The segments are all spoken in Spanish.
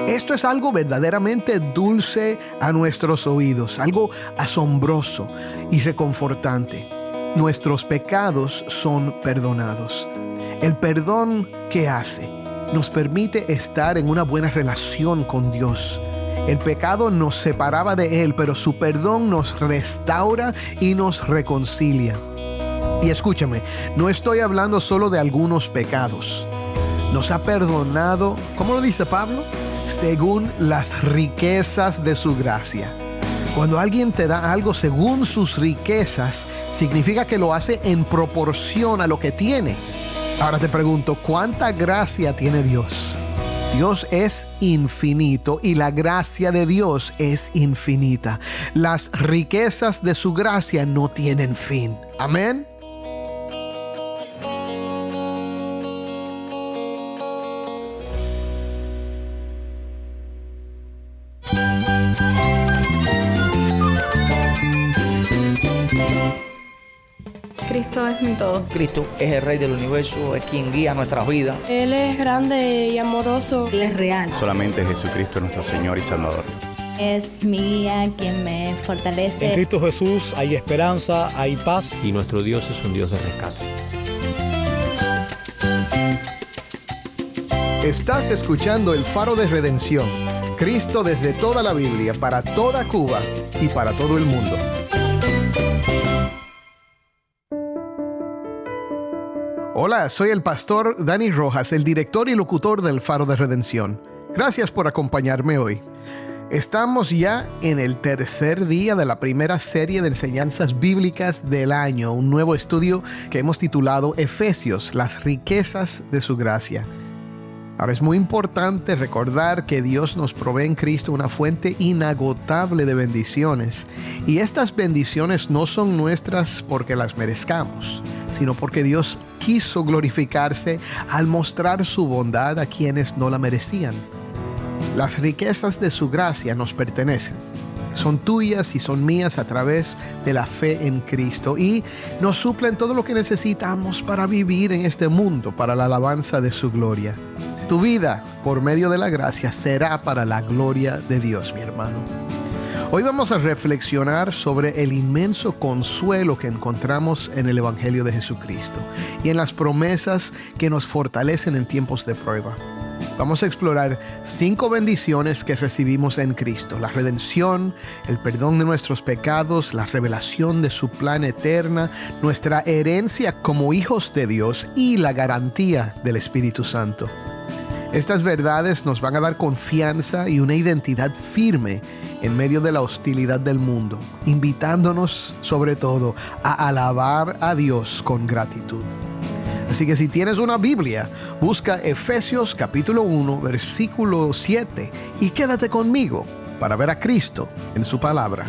Esto es algo verdaderamente dulce a nuestros oídos, algo asombroso y reconfortante. Nuestros pecados son perdonados. El perdón que hace nos permite estar en una buena relación con Dios. El pecado nos separaba de Él, pero su perdón nos restaura y nos reconcilia. Y escúchame, no estoy hablando solo de algunos pecados. Nos ha perdonado, ¿cómo lo dice Pablo? Según las riquezas de su gracia. Cuando alguien te da algo según sus riquezas, significa que lo hace en proporción a lo que tiene. Ahora te pregunto, ¿cuánta gracia tiene Dios? Dios es infinito y la gracia de Dios es infinita. Las riquezas de su gracia no tienen fin. Amén. Cristo es mi todo. Cristo es el Rey del universo, es quien guía nuestras vidas. Él es grande y amoroso. Él es real. Solamente Jesucristo es nuestro Señor y Salvador. Es mi guía quien me fortalece. En Cristo Jesús hay esperanza, hay paz. Y nuestro Dios es un Dios de rescate. Estás escuchando El Faro de Redención. Cristo desde toda la Biblia, para toda Cuba y para todo el mundo. Hola, soy el pastor Dani Rojas, el director y locutor del Faro de Redención. Gracias por acompañarme hoy. Estamos ya en el tercer día de la primera serie de enseñanzas bíblicas del año, un nuevo estudio que hemos titulado Efesios, las riquezas de su gracia. Ahora es muy importante recordar que Dios nos provee en Cristo una fuente inagotable de bendiciones. Y estas bendiciones no son nuestras porque las merezcamos, sino porque Dios quiso glorificarse al mostrar su bondad a quienes no la merecían. Las riquezas de su gracia nos pertenecen. Son tuyas y son mías a través de la fe en Cristo y nos suplen todo lo que necesitamos para vivir en este mundo, para la alabanza de su gloria. Tu vida, por medio de la gracia, será para la gloria de Dios, mi hermano. Hoy vamos a reflexionar sobre el inmenso consuelo que encontramos en el Evangelio de Jesucristo y en las promesas que nos fortalecen en tiempos de prueba. Vamos a explorar 5 bendiciones que recibimos en Cristo: la redención, el perdón de nuestros pecados, la revelación de su plan eterna, nuestra herencia como hijos de Dios y la garantía del Espíritu Santo. Estas verdades nos van a dar confianza y una identidad firme en medio de la hostilidad del mundo, invitándonos sobre todo a alabar a Dios con gratitud. Así que si tienes una Biblia, busca Efesios capítulo 1, versículo 7 y quédate conmigo para ver a Cristo en su palabra.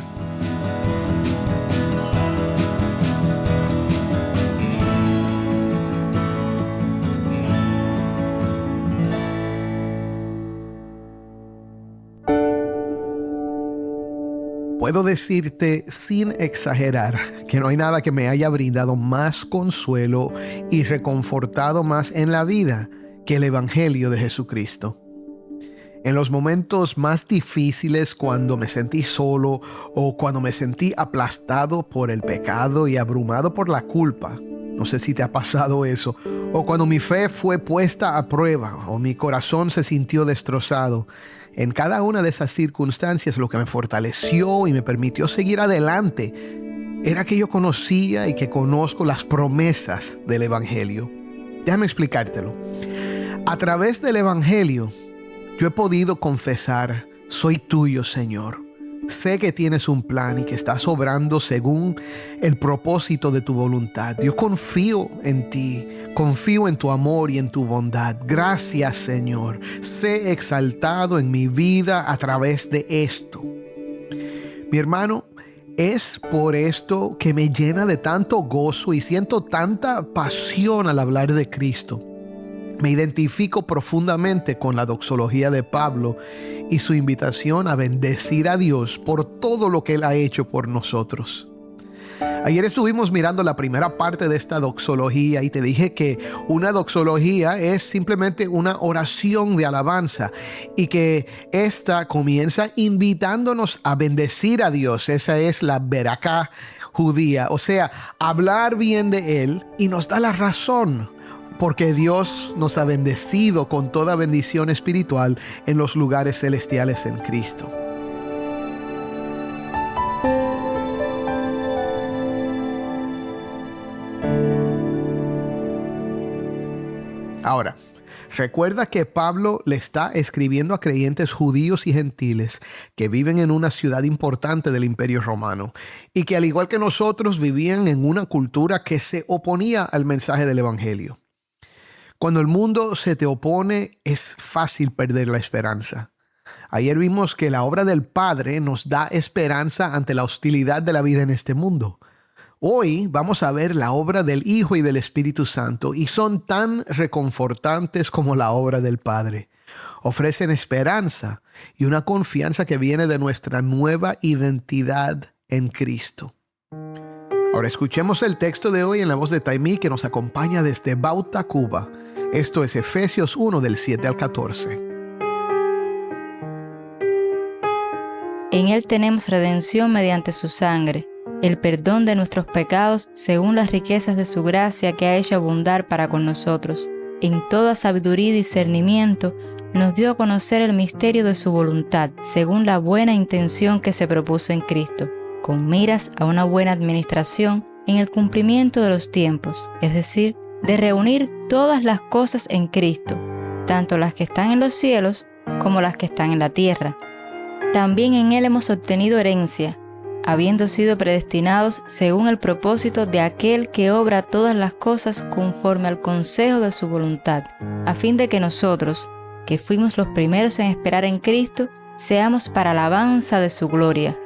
Puedo decirte sin exagerar que no hay nada que me haya brindado más consuelo y reconfortado más en la vida que el Evangelio de Jesucristo. En los momentos más difíciles, cuando me sentí solo o cuando me sentí aplastado por el pecado y abrumado por la culpa, no sé si te ha pasado eso, o cuando mi fe fue puesta a prueba o mi corazón se sintió destrozado, en cada una de esas circunstancias lo que me fortaleció y me permitió seguir adelante era que yo conocía y que conozco las promesas del Evangelio. Déjame explicártelo. A través del Evangelio yo he podido confesar: soy tuyo, Señor. Sé que tienes un plan y que estás obrando según el propósito de tu voluntad. Yo confío en ti, confío en tu amor y en tu bondad. Gracias, Señor. Sé exaltado en mi vida a través de esto. Mi hermano, es por esto que me llena de tanto gozo y siento tanta pasión al hablar de Cristo. Me identifico profundamente con la doxología de Pablo y su invitación a bendecir a Dios por todo lo que Él ha hecho por nosotros. Ayer estuvimos mirando la primera parte de esta doxología y te dije que una doxología es simplemente una oración de alabanza y que esta comienza invitándonos a bendecir a Dios. Esa es la beraká judía, o sea, hablar bien de Él, y nos da la razón porque Dios nos ha bendecido con toda bendición espiritual en los lugares celestiales en Cristo. Ahora, recuerda que Pablo le está escribiendo a creyentes judíos y gentiles que viven en una ciudad importante del Imperio Romano y que al igual que nosotros vivían en una cultura que se oponía al mensaje del Evangelio. Cuando el mundo se te opone, es fácil perder la esperanza. Ayer vimos que la obra del Padre nos da esperanza ante la hostilidad de la vida en este mundo. Hoy vamos a ver la obra del Hijo y del Espíritu Santo, y son tan reconfortantes como la obra del Padre. Ofrecen esperanza y una confianza que viene de nuestra nueva identidad en Cristo. Ahora escuchemos el texto de hoy en la voz de Taimí, que nos acompaña desde Bauta, Cuba. Esto es Efesios 1 del 7 al 14. En Él tenemos redención mediante su sangre, el perdón de nuestros pecados según las riquezas de su gracia que ha hecho abundar para con nosotros. En toda sabiduría y discernimiento nos dio a conocer el misterio de su voluntad, según la buena intención que se propuso en Cristo, con miras a una buena administración en el cumplimiento de los tiempos, es decir, de reunir todas las cosas en Cristo, tanto las que están en los cielos como las que están en la tierra. También en Él hemos obtenido herencia, habiendo sido predestinados según el propósito de aquel que obra todas las cosas conforme al consejo de su voluntad, a fin de que nosotros, que fuimos los primeros en esperar en Cristo, seamos para alabanza de su gloria.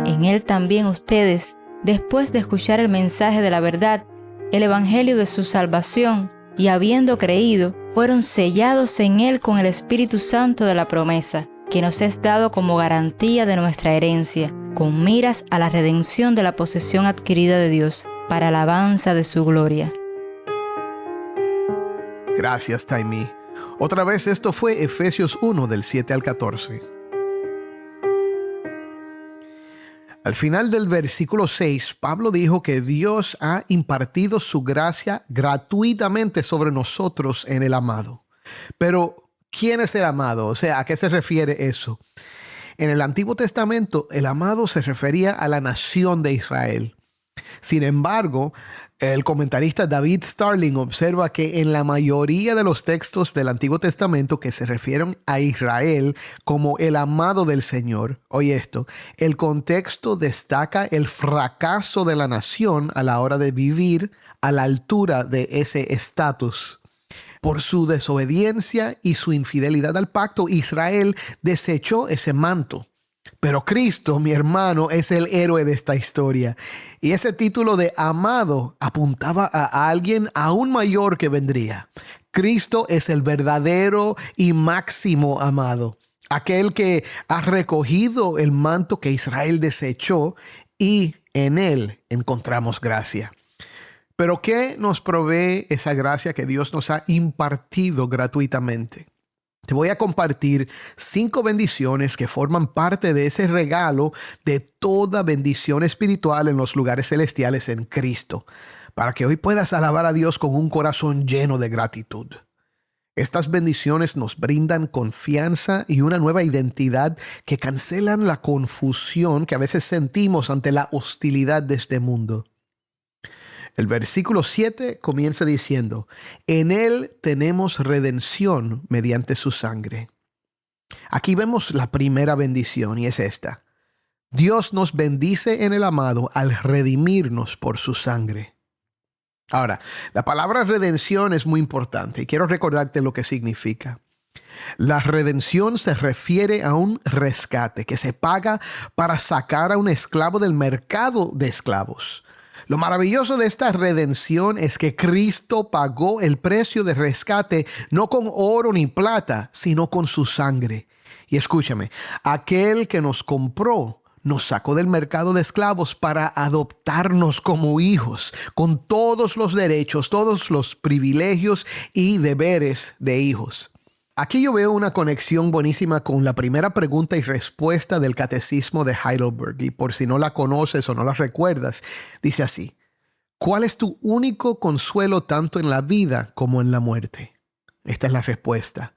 En Él también ustedes, después de escuchar el mensaje de la verdad, el evangelio de su salvación, y habiendo creído, fueron sellados en Él con el Espíritu Santo de la promesa, que nos es dado como garantía de nuestra herencia, con miras a la redención de la posesión adquirida de Dios, para alabanza de su gloria. Gracias, Taimí. Otra vez esto fue Efesios 1 del 7 al 14. Al final del versículo 6, Pablo dijo que Dios ha impartido su gracia gratuitamente sobre nosotros en el amado. Pero, ¿quién es el amado? O sea, ¿a qué se refiere eso? En el Antiguo Testamento, el amado se refería a la nación de Israel. Sin embargo, el comentarista David Starling observa que en la mayoría de los textos del Antiguo Testamento que se refieren a Israel como el amado del Señor, oye esto, el contexto destaca el fracaso de la nación a la hora de vivir a la altura de ese estatus. Por su desobediencia y su infidelidad al pacto, Israel desechó ese manto. Pero Cristo, mi hermano, es el héroe de esta historia. Y ese título de amado apuntaba a alguien aún mayor que vendría. Cristo es el verdadero y máximo amado. Aquel que ha recogido el manto que Israel desechó, y en él encontramos gracia. Pero ¿qué nos provee esa gracia que Dios nos ha impartido gratuitamente? Te voy a compartir 5 bendiciones que forman parte de ese regalo de toda bendición espiritual en los lugares celestiales en Cristo, para que hoy puedas alabar a Dios con un corazón lleno de gratitud. Estas bendiciones nos brindan confianza y una nueva identidad que cancelan la confusión que a veces sentimos ante la hostilidad de este mundo. El versículo 7 comienza diciendo: en Él tenemos redención mediante su sangre. Aquí vemos la primera bendición, y es esta: Dios nos bendice en el amado al redimirnos por su sangre. Ahora, la palabra redención es muy importante y quiero recordarte lo que significa. La redención se refiere a un rescate que se paga para sacar a un esclavo del mercado de esclavos. Lo maravilloso de esta redención es que Cristo pagó el precio de rescate no con oro ni plata, sino con su sangre. Y escúchame, aquel que nos compró nos sacó del mercado de esclavos para adoptarnos como hijos, con todos los derechos, todos los privilegios y deberes de hijos. Aquí yo veo una conexión buenísima con la primera pregunta y respuesta del Catecismo de Heidelberg. Y por si no la conoces o no la recuerdas, dice así: ¿cuál es tu único consuelo tanto en la vida como en la muerte? Esta es la respuesta: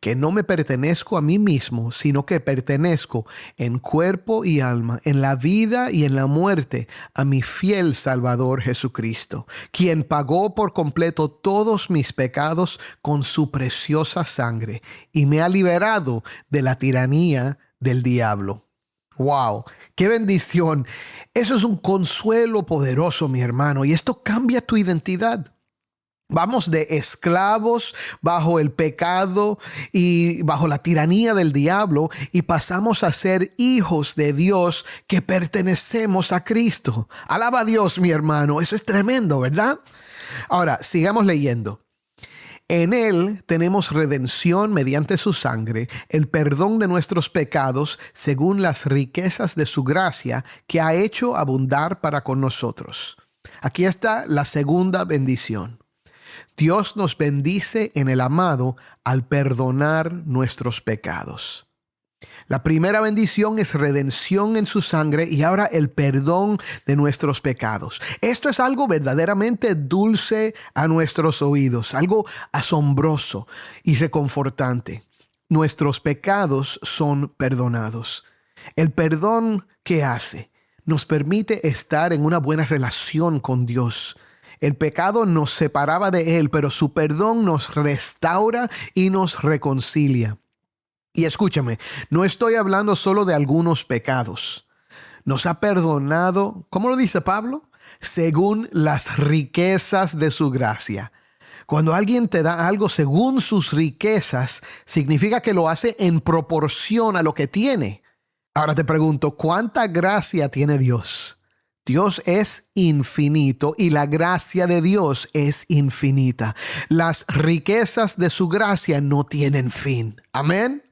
que no me pertenezco a mí mismo, sino que pertenezco en cuerpo y alma, en la vida y en la muerte, a mi fiel Salvador Jesucristo, quien pagó por completo todos mis pecados con su preciosa sangre y me ha liberado de la tiranía del diablo. ¡Wow! ¡Qué bendición! Eso es un consuelo poderoso, mi hermano, y esto cambia tu identidad. Vamos de esclavos bajo el pecado y bajo la tiranía del diablo y pasamos a ser hijos de Dios que pertenecemos a Cristo. Alaba a Dios, mi hermano. Eso es tremendo, ¿verdad? Ahora, sigamos leyendo. En Él tenemos redención mediante su sangre, el perdón de nuestros pecados según las riquezas de su gracia que ha hecho abundar para con nosotros. Aquí está la segunda bendición. Dios nos bendice en el amado al perdonar nuestros pecados. La primera bendición es redención en su sangre y ahora el perdón de nuestros pecados. Esto es algo verdaderamente dulce a nuestros oídos, algo asombroso y reconfortante. Nuestros pecados son perdonados. El perdón que hace nos permite estar en una buena relación con Dios. El pecado nos separaba de Él, pero su perdón nos restaura y nos reconcilia. Y escúchame, no estoy hablando solo de algunos pecados. Nos ha perdonado, ¿cómo lo dice Pablo? Según las riquezas de su gracia. Cuando alguien te da algo según sus riquezas, significa que lo hace en proporción a lo que tiene. Ahora te pregunto, ¿cuánta gracia tiene Dios? Dios es infinito y la gracia de Dios es infinita. Las riquezas de su gracia no tienen fin. Amén.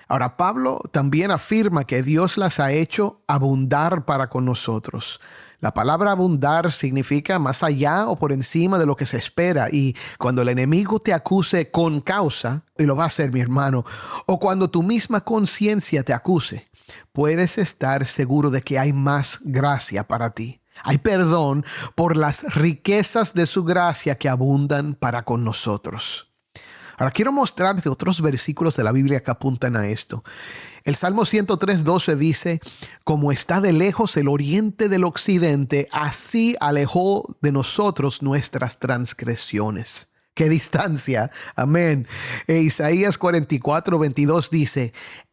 Ahora, Pablo también afirma que Dios las ha hecho abundar para con nosotros. La palabra abundar significa más allá o por encima de lo que se espera. Y cuando el enemigo te acuse con causa, y lo va a hacer, mi hermano, o cuando tu misma conciencia te acuse, puedes estar seguro de que hay más gracia para ti. Hay perdón por las riquezas de su gracia que abundan para con nosotros. Ahora quiero mostrarte otros versículos de la Biblia que apuntan a esto. El Salmo 103:12 dice: como está de lejos el oriente del occidente, así alejó de nosotros nuestras transgresiones. ¡Qué distancia! Amén. Isaías 44:22 dice: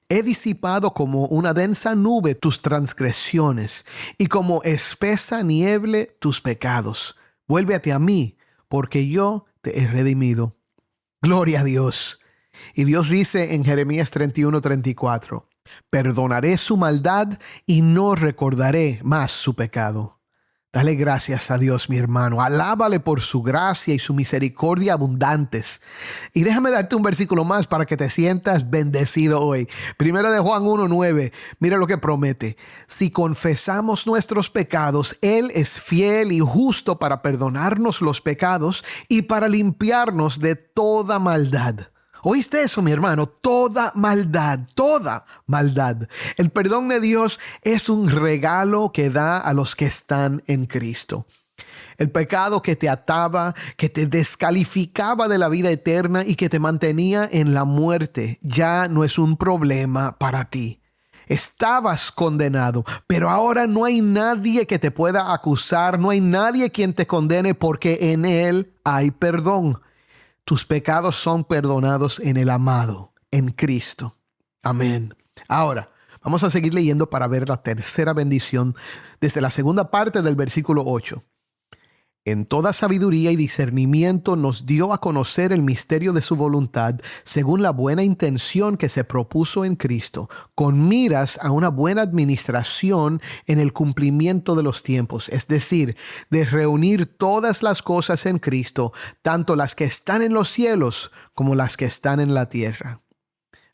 he disipado como una densa nube tus transgresiones y como espesa niebla tus pecados. Vuélvete a mí, porque yo te he redimido. Gloria a Dios. Y Dios dice en Jeremías 31:34: perdonaré su maldad y no recordaré más su pecado. Dale gracias a Dios, mi hermano. Alábale por su gracia y su misericordia abundantes. Y déjame darte un versículo más para que te sientas bendecido hoy. Primero de Juan 1:9. Mira lo que promete. Si confesamos nuestros pecados, Él es fiel y justo para perdonarnos los pecados y para limpiarnos de toda maldad. ¿Oíste eso, mi hermano? Toda maldad, toda maldad. El perdón de Dios es un regalo que da a los que están en Cristo. El pecado que te ataba, que te descalificaba de la vida eterna y que te mantenía en la muerte, ya no es un problema para ti. Estabas condenado, pero ahora no hay nadie que te pueda acusar, no hay nadie quien te condene porque en Él hay perdón. Tus pecados son perdonados en el amado, en Cristo. Amén. Ahora, vamos a seguir leyendo para ver la tercera bendición desde la segunda parte del versículo 8. En toda sabiduría y discernimiento nos dio a conocer el misterio de su voluntad, según la buena intención que se propuso en Cristo, con miras a una buena administración en el cumplimiento de los tiempos, es decir, de reunir todas las cosas en Cristo, tanto las que están en los cielos como las que están en la tierra.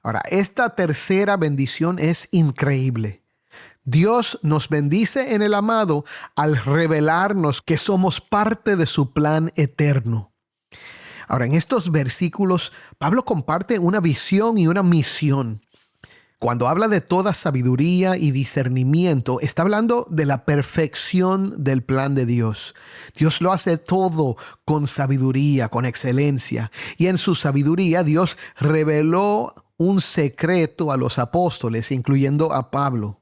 Ahora, esta tercera bendición es increíble. Dios nos bendice en el amado al revelarnos que somos parte de su plan eterno. Ahora, en estos versículos, Pablo comparte una visión y una misión. Cuando habla de toda sabiduría y discernimiento, está hablando de la perfección del plan de Dios. Dios lo hace todo con sabiduría, con excelencia. Y en su sabiduría, Dios reveló un secreto a los apóstoles, incluyendo a Pablo.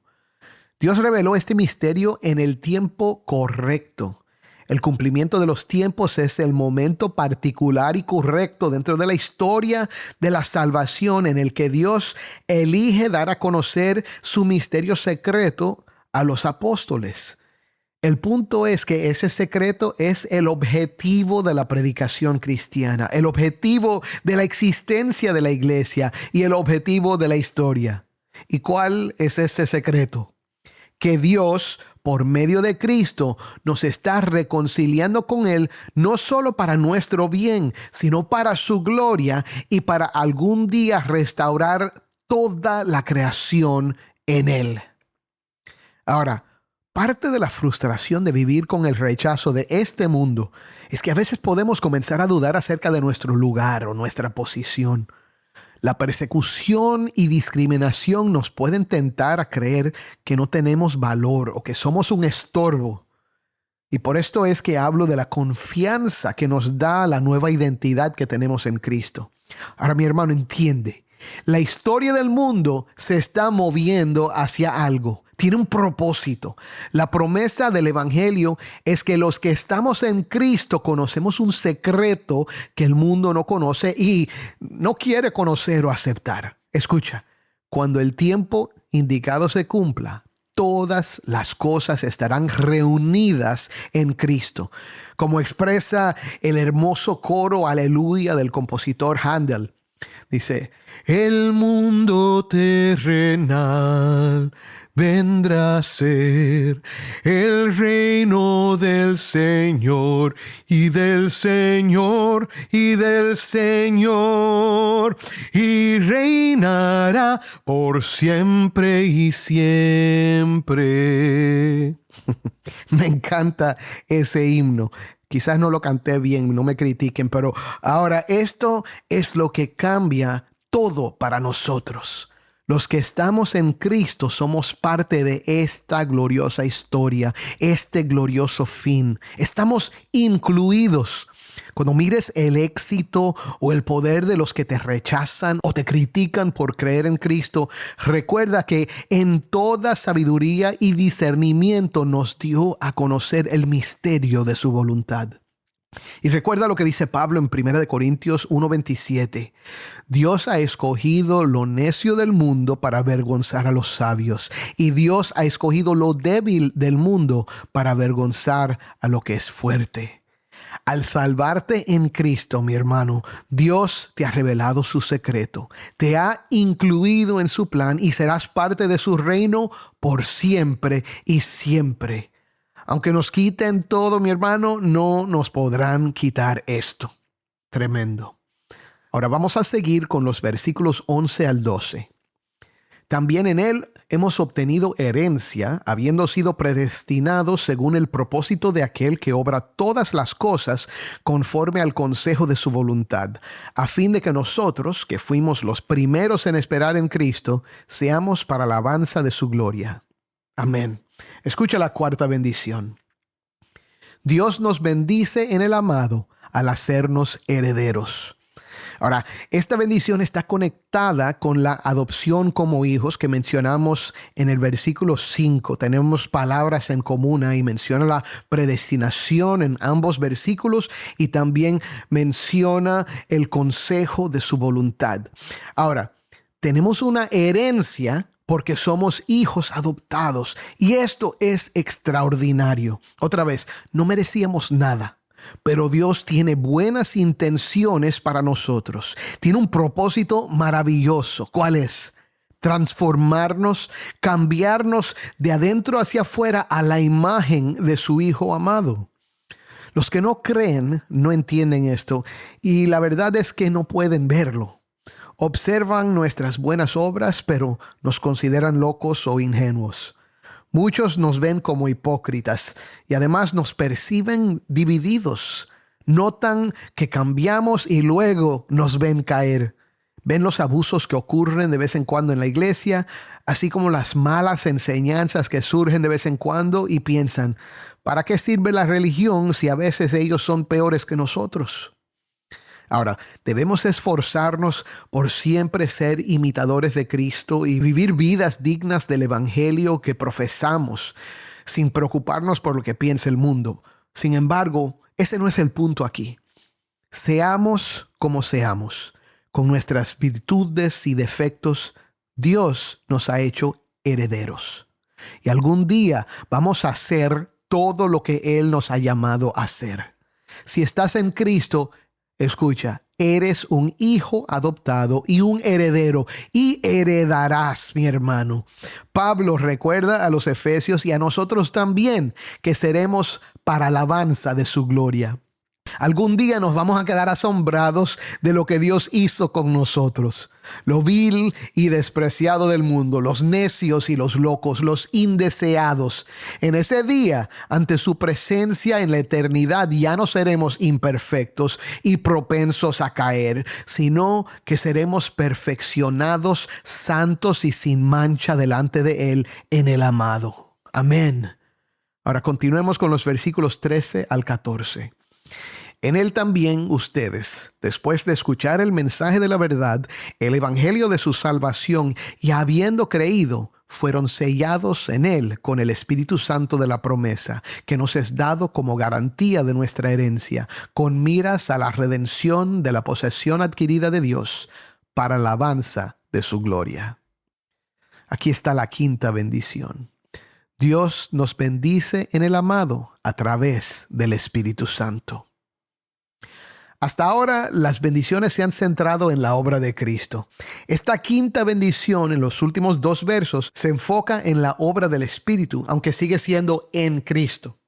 Dios reveló este misterio en el tiempo correcto. El cumplimiento de los tiempos es el momento particular y correcto dentro de la historia de la salvación en el que Dios elige dar a conocer su misterio secreto a los apóstoles. El punto es que ese secreto es el objetivo de la predicación cristiana, el objetivo de la existencia de la iglesia y el objetivo de la historia. ¿Y cuál es ese secreto? Que Dios, por medio de Cristo, nos está reconciliando con Él, no solo para nuestro bien, sino para su gloria y para algún día restaurar toda la creación en Él. Ahora, parte de la frustración de vivir con el rechazo de este mundo es que a veces podemos comenzar a dudar acerca de nuestro lugar o nuestra posición. La persecución y discriminación nos pueden tentar a creer que no tenemos valor o que somos un estorbo. Y por esto es que hablo de la confianza que nos da la nueva identidad que tenemos en Cristo. Ahora, mi hermano, entiende. La historia del mundo se está moviendo hacia algo. Tiene un propósito. La promesa del Evangelio es que los que estamos en Cristo conocemos un secreto que el mundo no conoce y no quiere conocer o aceptar. Escucha, cuando el tiempo indicado se cumpla, todas las cosas estarán reunidas en Cristo. Como expresa el hermoso coro Aleluya del compositor Handel. Dice, el mundo terrenal vendrá a ser el reino del Señor y del Señor y del Señor, y reinará por siempre y siempre. Me encanta ese himno. Quizás no lo canté bien, no me critiquen, pero ahora esto es lo que cambia todo para nosotros. Los que estamos en Cristo somos parte de esta gloriosa historia, este glorioso fin. Estamos incluidos. Cuando mires el éxito o el poder de los que te rechazan o te critican por creer en Cristo, recuerda que en toda sabiduría y discernimiento nos dio a conocer el misterio de su voluntad. Y recuerda lo que dice Pablo en 1 Corintios 1:27. Dios ha escogido lo necio del mundo para avergonzar a los sabios. Y Dios ha escogido lo débil del mundo para avergonzar a lo que es fuerte. Al salvarte en Cristo, mi hermano, Dios te ha revelado su secreto. Te ha incluido en su plan y serás parte de su reino por siempre y siempre. Aunque nos quiten todo, mi hermano, no nos podrán quitar esto. Tremendo. Ahora vamos a seguir con los versículos 11 al 12. También en él hemos obtenido herencia, habiendo sido predestinados según el propósito de aquel que obra todas las cosas conforme al consejo de su voluntad, a fin de que nosotros, que fuimos los primeros en esperar en Cristo, seamos para la alabanza de su gloria. Amén. Escucha la cuarta bendición. Dios nos bendice en el amado al hacernos herederos. Ahora, esta bendición está conectada con la adopción como hijos que mencionamos en el versículo 5. Tenemos palabras en común ahí. Menciona la predestinación en ambos versículos y también menciona el consejo de su voluntad. Ahora, tenemos una herencia porque somos hijos adoptados y esto es extraordinario. Otra vez, no merecíamos nada. Pero Dios tiene buenas intenciones para nosotros. Tiene un propósito maravilloso. ¿Cuál es? Transformarnos, cambiarnos de adentro hacia afuera a la imagen de su Hijo amado. Los que no creen no entienden esto y la verdad es que no pueden verlo. Observan nuestras buenas obras, pero nos consideran locos o ingenuos. Muchos nos ven como hipócritas y además nos perciben divididos. Notan que cambiamos y luego nos ven caer. Ven los abusos que ocurren de vez en cuando en la iglesia, así como las malas enseñanzas que surgen de vez en cuando y piensan, ¿para qué sirve la religión si a veces ellos son peores que nosotros? Ahora, debemos esforzarnos por siempre ser imitadores de Cristo y vivir vidas dignas del Evangelio que profesamos, sin preocuparnos por lo que piensa el mundo. Sin embargo, ese no es el punto aquí. Seamos como seamos, con nuestras virtudes y defectos, Dios nos ha hecho herederos. Y algún día vamos a hacer todo lo que Él nos ha llamado a hacer. Si estás en Cristo, escucha, eres un hijo adoptado y un heredero y heredarás, mi hermano. Pablo recuerda a los efesios y a nosotros también que seremos para alabanza de su gloria. Algún día nos vamos a quedar asombrados de lo que Dios hizo con nosotros. Lo vil y despreciado del mundo, los necios y los locos, los indeseados. En ese día, ante su presencia en la eternidad, ya no seremos imperfectos y propensos a caer, sino que seremos perfeccionados, santos y sin mancha delante de Él en el amado. Amén. Ahora continuemos con los versículos 13 al 14. En Él también ustedes, después de escuchar el mensaje de la verdad, el evangelio de su salvación, y habiendo creído, fueron sellados en Él con el Espíritu Santo de la promesa, que nos es dado como garantía de nuestra herencia, con miras a la redención de la posesión adquirida de Dios, para la alabanza de su gloria. Aquí está la quinta bendición. Dios nos bendice en el amado a través del Espíritu Santo. Hasta ahora las bendiciones se han centrado en la obra de Cristo. Esta quinta bendición en los últimos 2 versos se enfoca en la obra del Espíritu, aunque sigue siendo en Cristo.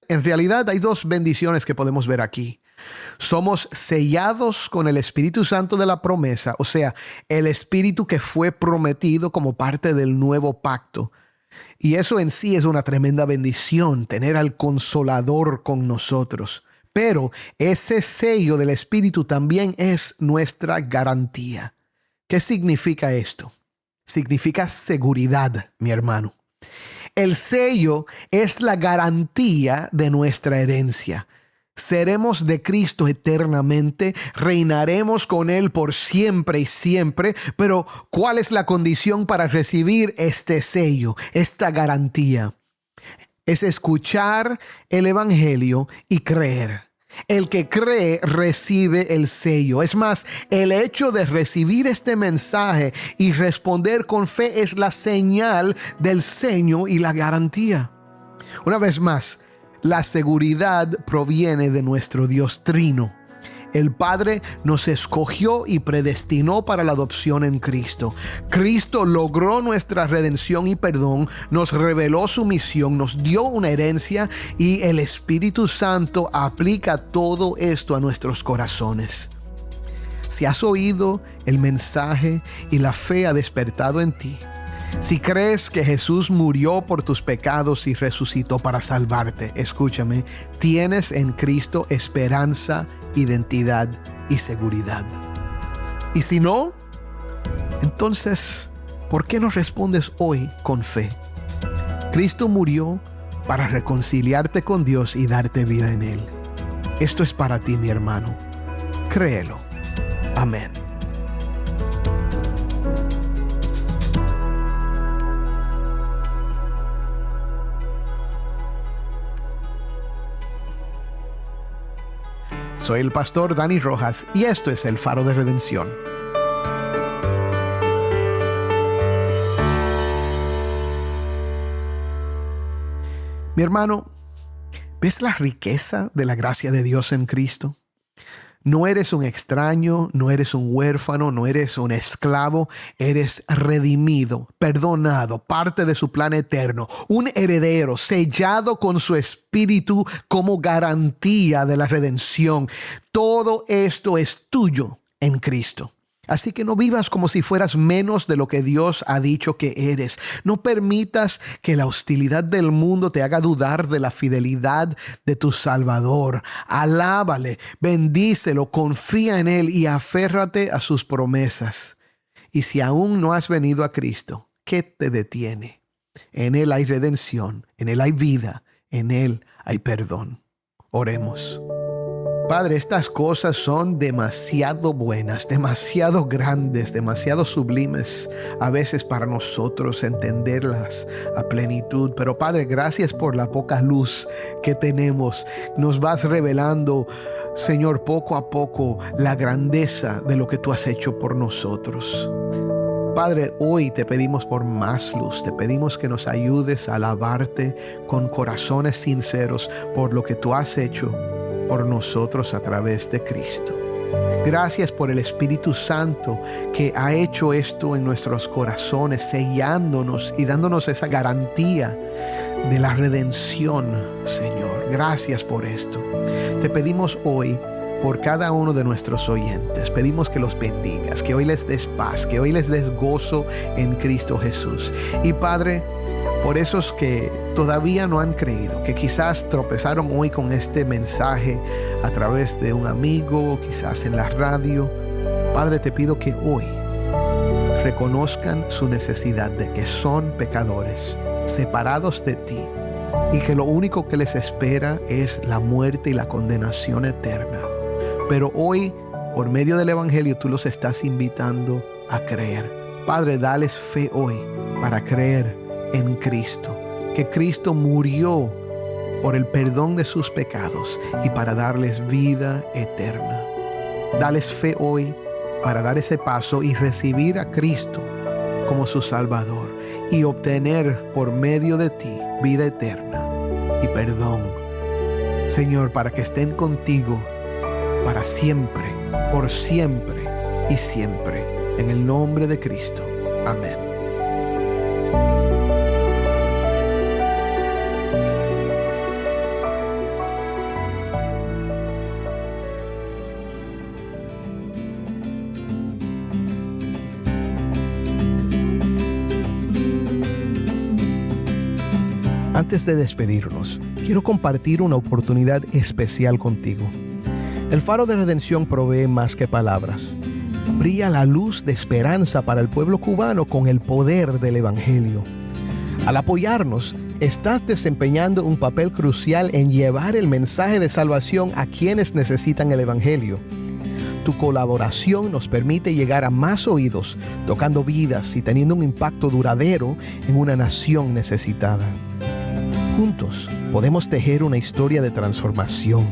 En realidad hay 2 bendiciones que podemos ver aquí. Somos sellados con el Espíritu Santo de la promesa, o sea, el Espíritu que fue prometido como parte del nuevo pacto. Y eso en sí es una tremenda bendición, tener al Consolador con nosotros. Pero ese sello del Espíritu también es nuestra garantía. ¿Qué significa esto? Significa seguridad, mi hermano. El sello es la garantía de nuestra herencia. Seremos de Cristo eternamente, reinaremos con Él por siempre y siempre. Pero ¿cuál es la condición para recibir este sello, esta garantía? Es escuchar el evangelio y creer. El que cree recibe el sello. Es más, el hecho de recibir este mensaje y responder con fe es la señal del sello y la garantía. Una vez más, la seguridad proviene de nuestro Dios Trino. El Padre nos escogió y predestinó para la adopción en Cristo. Cristo logró nuestra redención y perdón, nos reveló su misión, nos dio una herencia y el Espíritu Santo aplica todo esto a nuestros corazones. Si has oído el mensaje y la fe ha despertado en ti, si crees que Jesús murió por tus pecados y resucitó para salvarte, escúchame, tienes en Cristo esperanza, identidad y seguridad. Y si no, entonces, ¿por qué no respondes hoy con fe? Cristo murió para reconciliarte con Dios y darte vida en Él. Esto es para ti, mi hermano. Créelo. Amén. Soy el pastor Dani Rojas y esto es el Faro de Redención. Mi hermano, ¿ves la riqueza de la gracia de Dios en Cristo? No eres un extraño, no eres un huérfano, no eres un esclavo, eres redimido, perdonado, parte de su plan eterno, un heredero sellado con su Espíritu como garantía de la redención. Todo esto es tuyo en Cristo. Así que no vivas como si fueras menos de lo que Dios ha dicho que eres. No permitas que la hostilidad del mundo te haga dudar de la fidelidad de tu Salvador. Alábale, bendícelo, confía en Él y aférrate a sus promesas. Y si aún no has venido a Cristo, ¿qué te detiene? En Él hay redención, en Él hay vida, en Él hay perdón. Oremos. Padre, estas cosas son demasiado buenas, demasiado grandes, demasiado sublimes a veces para nosotros entenderlas a plenitud. Pero Padre, gracias por la poca luz que tenemos. Nos vas revelando, Señor, poco a poco la grandeza de lo que tú has hecho por nosotros. Padre, hoy te pedimos por más luz, te pedimos que nos ayudes a alabarte con corazones sinceros por lo que tú has hecho por nosotros a través de Cristo. Gracias por el Espíritu Santo que ha hecho esto en nuestros corazones, sellándonos y dándonos esa garantía de la redención, Señor. Gracias por esto. Te pedimos hoy por cada uno de nuestros oyentes. Pedimos que los bendigas, que hoy les des paz, que hoy les des gozo en Cristo Jesús. Y Padre, por esos que todavía no han creído, que quizás tropezaron hoy con este mensaje a través de un amigo, quizás en la radio, Padre, te pido que hoy reconozcan su necesidad de que son pecadores, separados de ti, y que lo único que les espera es la muerte y la condenación eterna. Pero hoy, por medio del Evangelio, tú los estás invitando a creer. Padre, dales fe hoy para creer en Cristo, que Cristo murió por el perdón de sus pecados y para darles vida eterna. Dales fe hoy para dar ese paso y recibir a Cristo como su Salvador y obtener por medio de ti vida eterna y perdón. Señor, para que estén contigo para siempre, por siempre y siempre. En el nombre de Cristo. Amén. Antes de despedirnos, quiero compartir una oportunidad especial contigo. El Faro de Redención provee más que palabras. Brilla la luz de esperanza para el pueblo cubano con el poder del Evangelio. Al apoyarnos, estás desempeñando un papel crucial en llevar el mensaje de salvación a quienes necesitan el Evangelio. Tu colaboración nos permite llegar a más oídos, tocando vidas y teniendo un impacto duradero en una nación necesitada. Juntos podemos tejer una historia de transformación,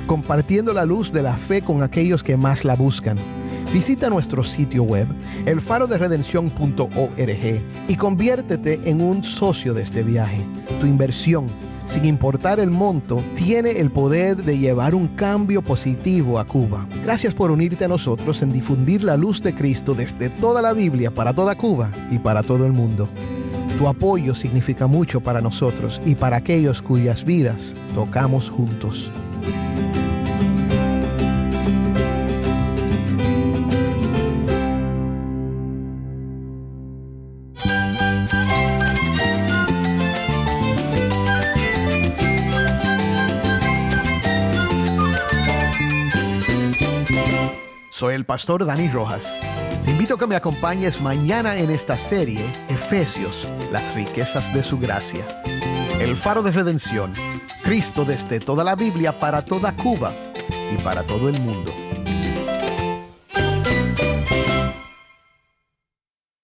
compartiendo la luz de la fe con aquellos que más la buscan. Visita nuestro sitio web, elfaroderedención.org, y conviértete en un socio de este viaje. Tu inversión, sin importar el monto, tiene el poder de llevar un cambio positivo a Cuba. Gracias por unirte a nosotros en difundir la luz de Cristo desde toda la Biblia para toda Cuba y para todo el mundo. Tu apoyo significa mucho para nosotros y para aquellos cuyas vidas tocamos juntos. Soy el pastor Dani Rojas. Te invito a que me acompañes mañana en esta serie, Efesios, las riquezas de su gracia. El Faro de Redención, Cristo desde toda la Biblia para toda Cuba y para todo el mundo.